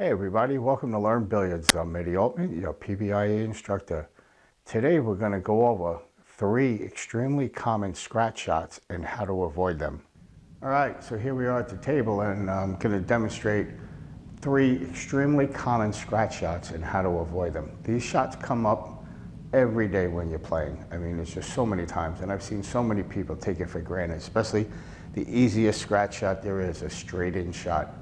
Hey everybody, welcome to Learn Billiards. I'm Eddie Altman, your PBIA instructor. Today we're going to go over 3 extremely common scratch shots and how to avoid them. Alright, so here we are at the table and I'm going to demonstrate 3 extremely common scratch shots and how to avoid them. These shots come up every day when you're playing. I mean, it's just so many times, and I've seen so many people take it for granted, especially the easiest scratch shot there is, a straight in shot.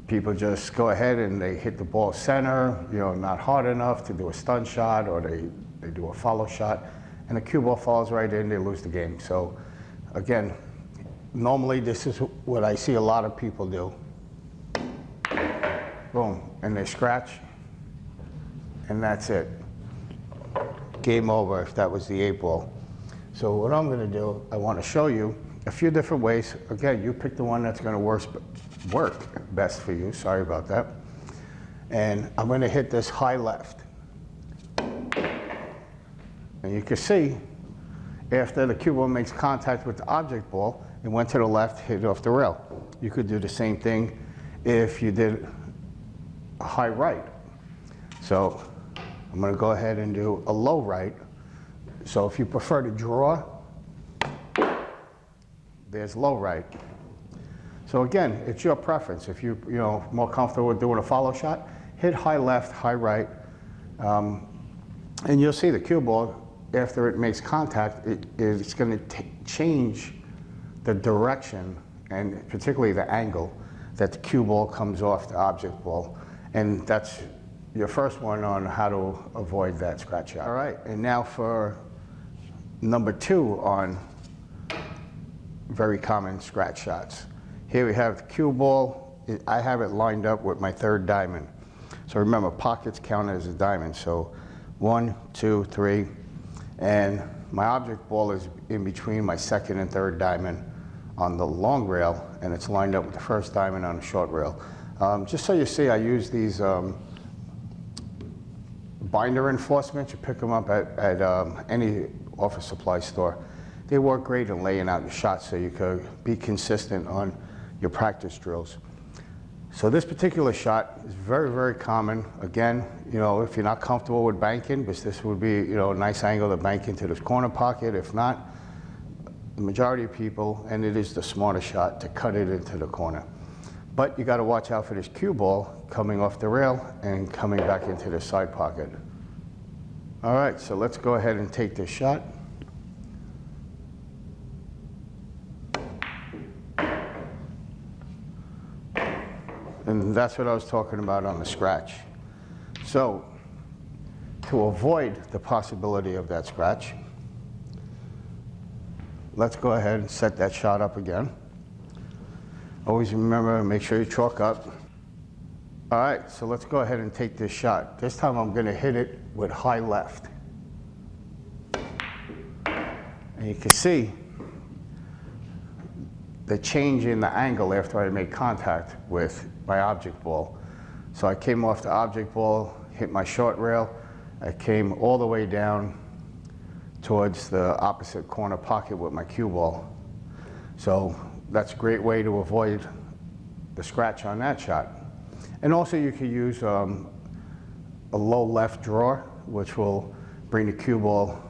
People just go ahead and they hit the ball center, not hard enough to do a stun shot, or they do a follow shot, and the cue ball falls right in, they lose the game. So again, normally this is what I see a lot of people do. Boom, and they scratch, and that's it. Game over if that was the 8 ball. So what I'm gonna do, I wanna show you a few different ways. Again, you pick the one that's gonna work best for you, sorry about that. And I'm gonna hit this high left. And you can see, after the cue ball makes contact with the object ball, it went to the left, hit it off the rail. You could do the same thing if you did a high right. So I'm gonna go ahead and do a low right. So if you prefer to draw, there's low right. So again, it's your preference. If you're more comfortable with doing a follow shot, hit high left, high right, and you'll see the cue ball, after it makes contact, it's going to change the direction and particularly the angle that the cue ball comes off the object ball. And that's your first one on how to avoid that scratch shot. All right, and now for number 2 on very common scratch shots. Here we have the cue ball. I have it lined up with my 3rd diamond. So remember, pockets count as a diamond. So 1, 2, 3, and my object ball is in between my 2nd and 3rd diamond on the long rail, and it's lined up with the 1st diamond on the short rail. Just so you see, I use these binder reinforcements. You pick them up at any office supply store. They work great in laying out your shots so you could be consistent on your practice drills. So this particular shot is very, very common. Again, if you're not comfortable with banking, because this would be, a nice angle to bank into this corner pocket. If not, the majority of people, and it is the smarter shot, to cut it into the corner. But you got to watch out for this cue ball coming off the rail and coming back into the side pocket. All right, so let's go ahead and take this shot. And that's what I was talking about on the scratch. So, to avoid the possibility of that scratch, let's go ahead and set that shot up again. Always remember, make sure you chalk up. All right, so let's go ahead and take this shot. This time I'm gonna hit it with high left. And you can see the change in the angle after I made contact with my object ball. So I came off the object ball, hit my short rail, I came all the way down towards the opposite corner pocket with my cue ball. So that's a great way to avoid the scratch on that shot. And also you can use a low left draw, which will bring the cue ball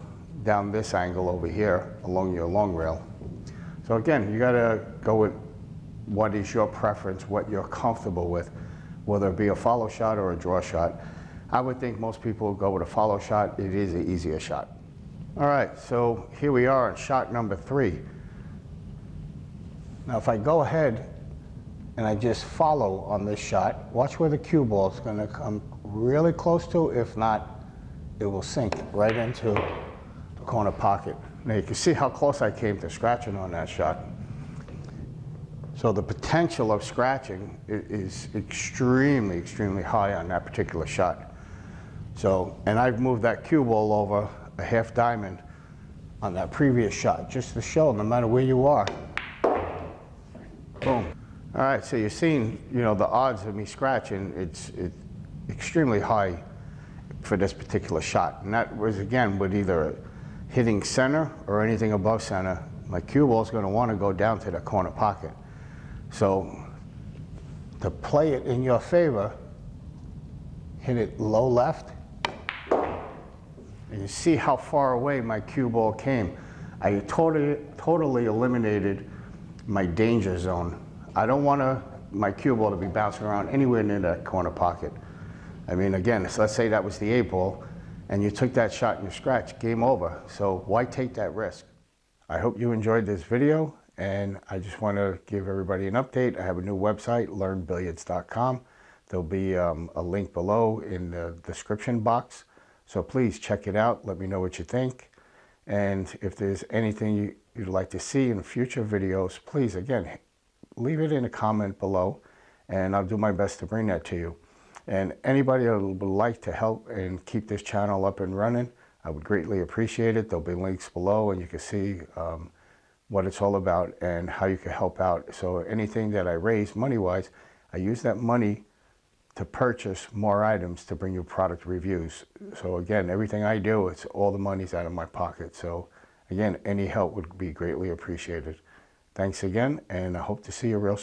down this angle over here along your long rail. So again, you gotta go with what is your preference, what you're comfortable with, whether it be a follow shot or a draw shot. I would think most people will go with a follow shot. It is an easier shot. All right, so here we are on shot number 3. Now if I go ahead and I just follow on this shot, watch where the cue ball is gonna come really close to. If not, it will sink right into the corner pocket. Now you can see how close I came to scratching on that shot. So the potential of scratching is extremely, extremely high on that particular shot. So, and I've moved that cue ball over a half diamond on that previous shot, just to show no matter where you are. Boom. All right, so you're seeing, the odds of me scratching, it's extremely high for this particular shot. And that was, again, with either hitting center or anything above center. My cue ball is going to want to go down to the corner pocket. So to play it in your favor, hit it low left, and you see how far away my cue ball came. I totally eliminated my danger zone. I don't want my cue ball to be bouncing around anywhere near that corner pocket. I mean, again, so let's say that was the 8 ball, and you took that shot and you scratched, game over. So why take that risk? I hope you enjoyed this video, and I just want to give everybody an update. I have a new website, learnbilliards.com. There'll be a link below in the description box. So please check it out. Let me know what you think. And if there's anything you'd like to see in future videos, please, again, leave it in a comment below, and I'll do my best to bring that to you. And anybody that would like to help and keep this channel up and running, I would greatly appreciate it. There'll be links below, and you can see what it's all about and how you can help out. So anything that I raise money-wise, I use that money to purchase more items to bring you product reviews. So again, everything I do, it's all the money's out of my pocket. So again, any help would be greatly appreciated. Thanks again, and I hope to see you real soon.